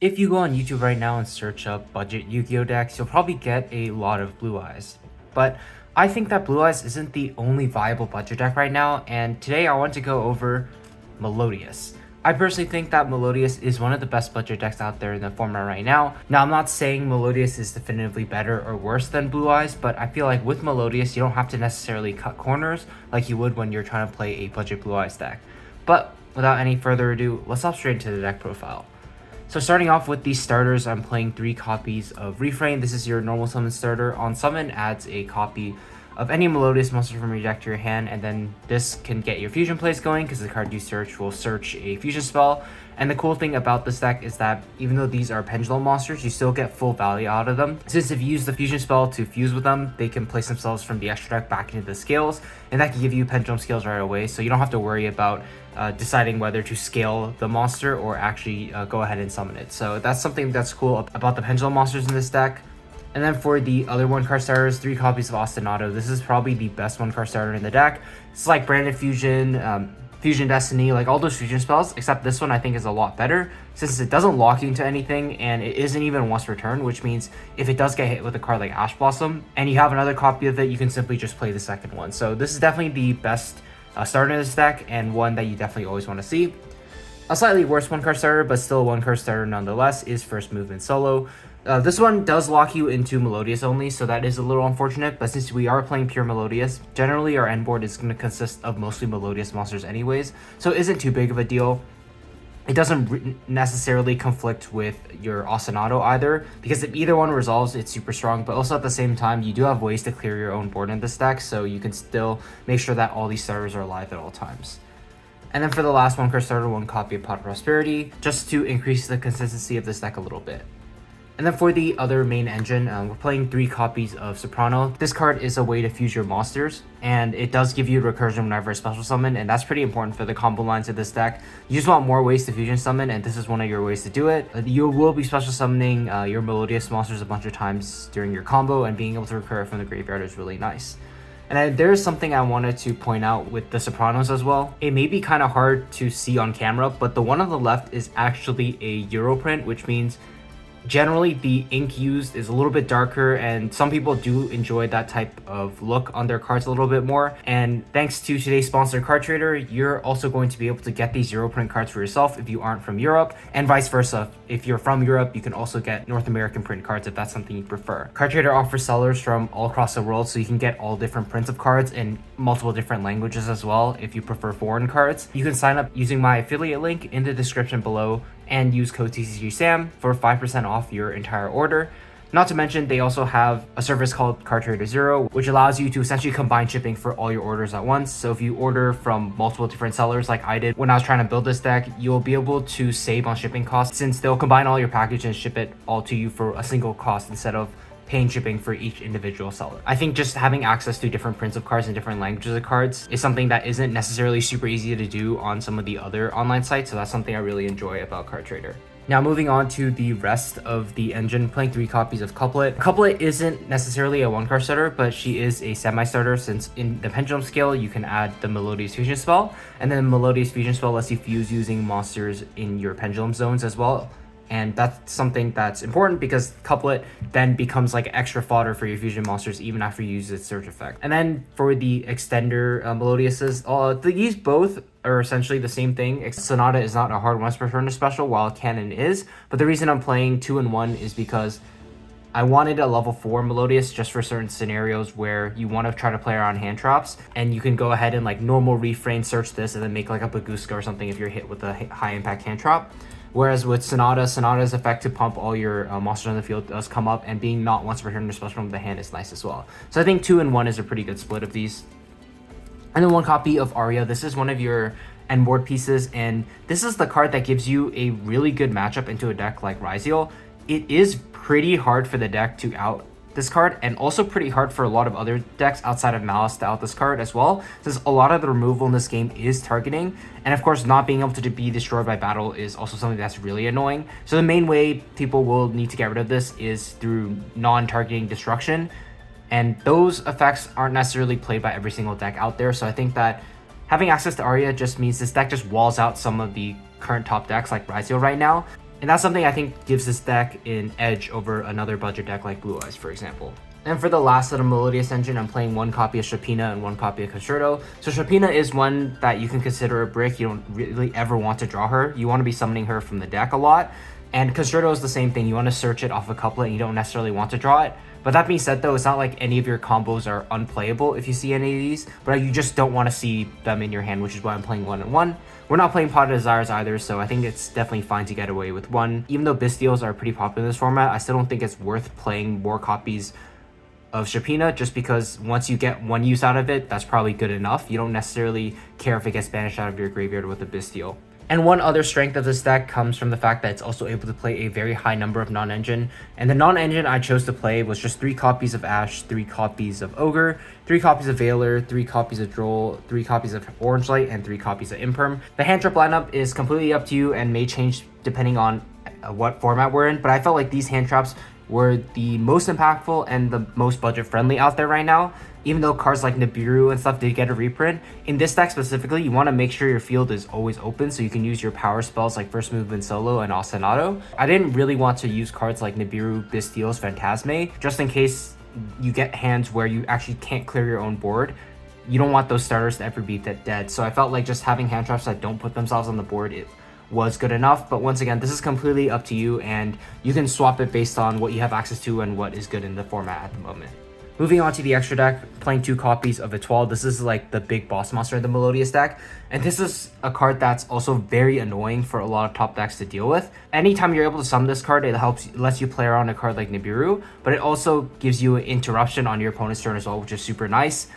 If you go on YouTube right now and search up budget Yu-Gi-Oh decks, you'll probably get a lot of Blue Eyes. But I think that Blue Eyes isn't the only viable budget deck right now, and today I want to go over Melodious. I personally think that Melodious is one of the best budget decks out there in the format right now. Now, I'm not saying Melodious is definitively better or worse than Blue Eyes, but I feel like with Melodious, you don't have to necessarily cut corners like you would when you're trying to play a budget Blue Eyes deck. But without any further ado, let's hop straight into the deck profile. So starting off with these starters, I'm playing 3 copies of Refrain. This is your normal summon starter. On summon, adds a copy of any Melodious monster from your deck to your hand, and then this can get your fusion plays going because the card you search will search a fusion spell. And the cool thing about this deck is that even though these are pendulum monsters, you still get full value out of them. Since if you use the fusion spell to fuse with them, they can place themselves from the extra deck back into the scales, and that can give you pendulum scales right away, so you don't have to worry about deciding whether to scale the monster or actually go ahead and summon it. So that's something that's cool about the pendulum monsters in this deck. And then for the other 1-card starters, 3 copies of Ostinato. This is probably the best 1-card starter in the deck. It's like Branded Fusion, Fusion Destiny, like all those fusion spells, except this one I think is a lot better since it doesn't lock you into anything and it isn't even once per turn, which means if it does get hit with a card like Ash Blossom and you have another copy of it, you can simply just play the second one. So this is definitely the best starter in this deck and one that you definitely always want to see. A slightly worse 1-card starter, but still a 1-card starter nonetheless, is First Movement Solo. This one does lock you into Melodious only, so that is a little unfortunate, but since we are playing pure Melodious, generally our end board is going to consist of mostly Melodious monsters anyways, so it isn't too big of a deal. It doesn't necessarily conflict with your Ostinato either, because if either one resolves, it's super strong, but also at the same time, you do have ways to clear your own board in this deck, so you can still make sure that all these starters are alive at all times. And then for the last 1-card starter, 1 copy of Pot of Prosperity, just to increase the consistency of this deck a little bit. And then for the other main engine, we're playing 3 copies of Soprano. This card is a way to fuse your monsters, and it does give you recursion whenever a special summon, and that's pretty important for the combo lines of this deck. You just want more ways to fusion summon, and this is one of your ways to do it. You will be special summoning your Melodious monsters a bunch of times during your combo, and being able to recur from the graveyard is really nice. And there's something I wanted to point out with the Sopranos as well. It may be kind of hard to see on camera, but the one on the left is actually a Euro print, which means generally the ink used is a little bit darker, and some people do enjoy that type of look on their cards a little bit more. And thanks to today's sponsor CardTrader, you're also going to be able to get these Euro print cards for yourself if you aren't from Europe, and vice versa. If you're from Europe, you can also get North American print cards if that's something you prefer. CardTrader offers sellers from all across the world, so you can get all different prints of cards in multiple different languages as well if you prefer foreign cards. You can sign up using my affiliate link in the description below and use code Tcg Sam for 5% off your entire order. Not to mention, they also have a service called CardTrader Zero, which allows you to essentially combine shipping for all your orders at once. So if you order from multiple different sellers like I did when I was trying to build this deck, you'll be able to save on shipping costs since they'll combine all your package and ship it all to you for a single cost instead of paying shipping for each individual seller. I think just having access to different prints of cards and different languages of cards is something that isn't necessarily super easy to do on some of the other online sites, so that's something I really enjoy about CardTrader. Now moving on to the rest of the engine, playing 3 copies of Couplet. Couplet isn't necessarily a 1-card starter, but she is a semi-starter since in the Pendulum scale you can add the Melodious Fusion spell, and then Melodious Fusion spell lets you fuse using monsters in your Pendulum zones as well. And that's something that's important because Couplet then becomes like extra fodder for your fusion monsters even after you use its surge effect. And then for the extender Melodiuses, these both are essentially the same thing. Sonata is not a hard once per turn special, while Cannon is. But the reason I'm playing 2 and 1 is because I wanted a level 4 Melodious just for certain scenarios where you want to try to play around hand traps, and you can go ahead and like normal refrain search this and then make like a Baguska or something if you're hit with a high impact hand trap. Whereas with Sonata's effect to pump all your monsters on the field does come up, and being not once per turn or special from the hand is nice as well. So I think 2 and 1 is a pretty good split of these. And then 1 copy of Arya. This is one of your end board pieces, and this is the card that gives you a really good matchup into a deck like Yugioh. It is pretty hard for the deck to out this card, and also pretty hard for a lot of other decks outside of Malice to out this card as well, since a lot of the removal in this game is targeting, and of course not being able to be destroyed by battle is also something that's really annoying. So the main way people will need to get rid of this is through non-targeting destruction, and those effects aren't necessarily played by every single deck out there. So I think that having access to Arya just means this deck just walls out some of the current top decks like Yugioh right now. And that's something I think gives this deck an edge over another budget deck like Blue Eyes, for example. And for the last little Melodious engine, I'm playing one copy of Shapina and one copy of Concerto. So Shapina is one that you can consider a brick. You don't really ever want to draw her. You want to be summoning her from the deck a lot. And Concerto is the same thing. You want to search it off a couplet and you don't necessarily want to draw it. But that being said, though, it's not like any of your combos are unplayable if you see any of these, but you just don't want to see them in your hand, which is why I'm playing 1-1. We're not playing Pot of Desires either, so I think it's definitely fine to get away with one. Even though Bystials are pretty popular in this format, I still don't think it's worth playing more copies of Shapina, just because once you get one use out of it, that's probably good enough. You don't necessarily care if it gets banished out of your graveyard with a Bystial. And one other strength of this deck comes from the fact that it's also able to play a very high number of non-engine. And the non-engine I chose to play was just 3 copies of Ash, 3 copies of Ogre, 3 copies of Veiler, 3 copies of Droll, 3 copies of Orange Light, and 3 copies of Imperm. The hand trap lineup is completely up to you and may change depending on what format we're in, but I felt like these hand traps were the most impactful and the most budget friendly out there right now. Even though cards like Nibiru and stuff did get a reprint, in this deck specifically, you want to make sure your field is always open so you can use your power spells like First Movement Solo and Ostinato. I didn't really want to use cards like Nibiru, Bystials, Phantasme, just in case you get hands where you actually can't clear your own board. You don't want those starters to ever be dead. So I felt like just having hand traps that don't put themselves on the board, it was good enough. But once again, this is completely up to you and you can swap it based on what you have access to and what is good in the format at the moment. Moving on to the extra deck, playing 2 copies of Etoile. This is like the big boss monster in the Melodious deck. And this is a card that's also very annoying for a lot of top decks to deal with. Anytime you're able to summon this card, it lets you play around a card like Nibiru, but it also gives you an interruption on your opponent's turn as well, which is super nice.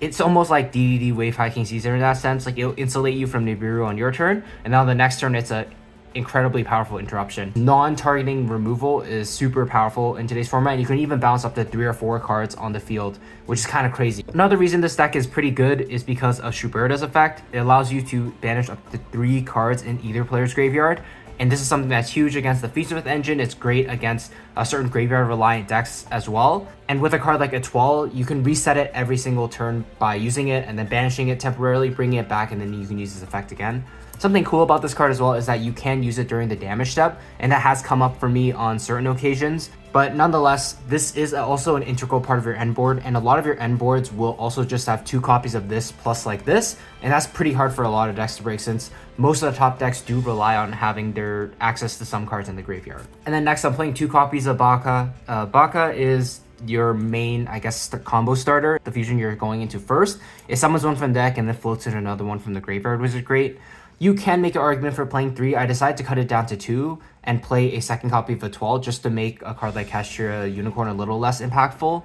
It's almost like DDD Wave Hiking Caesar in that sense. Like, it'll insulate you from Nibiru on your turn, and now the next turn it's a incredibly powerful interruption. Non-targeting removal is super powerful in today's format, and you can even bounce up to 3 or 4 cards on the field, which is kind of crazy. Another reason this deck is pretty good is because of Schuberta's effect. It allows you to banish up to 3 cards in either player's graveyard, and this is something that's huge against the Featsmith engine. It's great against certain graveyard-reliant decks as well. And with a card like Etoile, you can reset it every single turn by using it and then banishing it temporarily, bringing it back, and then you can use this effect again. Something cool about this card as well is that you can use it during the damage step, and that has come up for me on certain occasions. But nonetheless, this is also an integral part of your end board, and a lot of your end boards will also just have 2 copies of this plus like this, and that's pretty hard for a lot of decks to break since most of the top decks do rely on having their access to some cards in the graveyard. And then next, I'm playing 2 copies of Baka. Baka is your main, I guess, combo starter. The fusion you're going into first. It summons one from the deck and then floats in another one from the graveyard, which is great. You can make an argument for playing 3. I decided to cut it down to 2 and play a second copy of Etoile just to make a card like Castria Unicorn a little less impactful.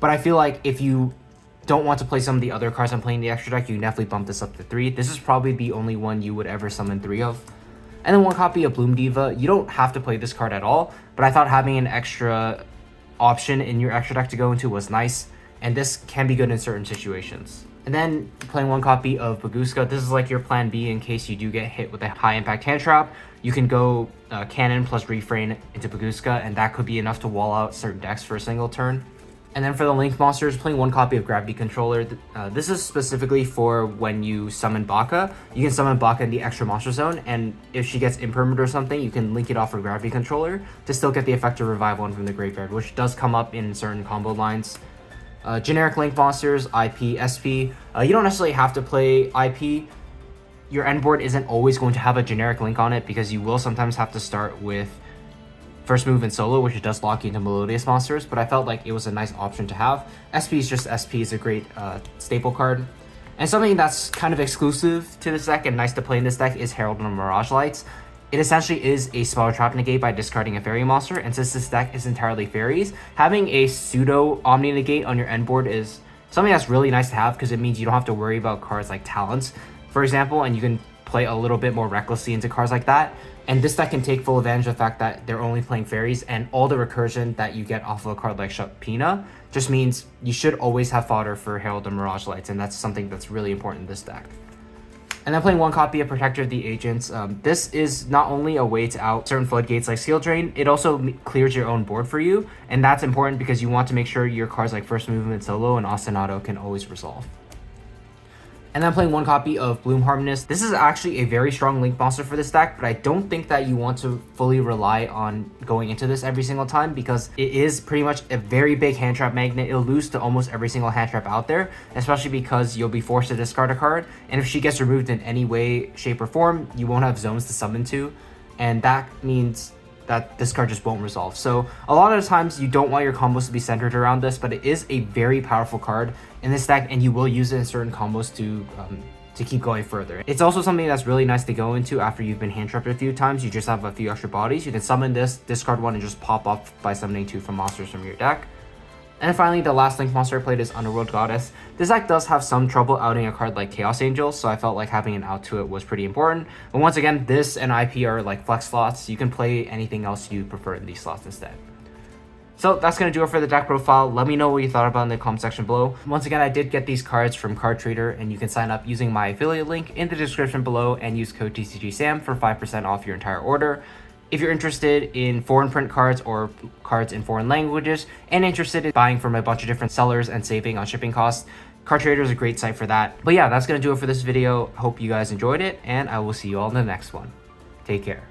But I feel like if you don't want to play some of the other cards I'm playing in the extra deck, you can definitely bump this up to 3. This is probably the only one you would ever summon 3 of. And then 1 copy of Bloom Diva. You don't have to play this card at all, but I thought having an extra option in your extra deck to go into was nice, and this can be good in certain situations. And then playing 1 copy of Baguska. This is like your plan B in case you do get hit with a high impact hand trap. You can go Cannon plus Refrain into Baguska, and that could be enough to wall out certain decks for a single turn. And then for the Link monsters, playing 1 copy of Gravity Controller. This is specifically for when you summon Baka. You can summon Baka in the extra monster zone, and if she gets impermanent or something, you can link it off for Gravity Controller to still get the effect to revive one from the graveyard, which does come up in certain combo lines. Generic Link monsters, IP, SP. You don't necessarily have to play IP. Your end board isn't always going to have a generic Link on it because you will sometimes have to start with First Movement Solo, which does lock you into Melodious monsters, but I felt like it was a nice option to have. SP is just SP, is a great staple card. And something that's kind of exclusive to this deck and nice to play in this deck is Herald of Mirage Lights. It essentially is a spell trap negate by discarding a fairy monster, and since this deck is entirely fairies, having a pseudo Omni negate on your end board is something that's really nice to have because it means you don't have to worry about cards like Talents, for example, and you can play a little bit more recklessly into cards like that. And this deck can take full advantage of the fact that they're only playing fairies, and all the recursion that you get off of a card like Shapina just means you should always have fodder for Herald of Mirage Lights, and that's something that's really important in this deck. And then playing 1 copy of Protector of the Agents. This is not only a way to out certain floodgates like Seal Drain, it also clears your own board for you, and that's important because you want to make sure your cards like First Movement Solo and Ostinato can always resolve. And then I'm playing one copy of Bloom Harmonist. This is actually a very strong Link monster for this deck, but I don't think that you want to fully rely on going into this every single time because it is pretty much a very big hand trap magnet. It'll lose to almost every single hand trap out there, especially because you'll be forced to discard a card. And if she gets removed in any way, shape, or form, you won't have zones to summon to. And that means that this card just won't resolve. So a lot of the times you don't want your combos to be centered around this, but it is a very powerful card in this deck, and you will use it in certain combos to keep going further. It's also something that's really nice to go into after you've been hand trapped a few times. You just have a few extra bodies. You can summon this, discard one, and just pop up by summoning 2 from monsters from your deck. And then finally, the last Link monster I played is Underworld Goddess. This deck does have some trouble outing a card like Chaos Angel, so I felt like having an out to it was pretty important. But once again, this and IP are like flex slots. You can play anything else you prefer in these slots instead. So that's going to do it for the deck profile. Let me know what you thought about in the comment section below. Once again, I did get these cards from CardTrader, and you can sign up using my affiliate link in the description below and use code Tcg Sam for 5% off your entire order. If you're interested in foreign print cards or cards in foreign languages and interested in buying from a bunch of different sellers and saving on shipping costs, CardTrader is a great site for that. But yeah, that's going to do it for this video. Hope you guys enjoyed it, and I will see you all in the next one. Take care.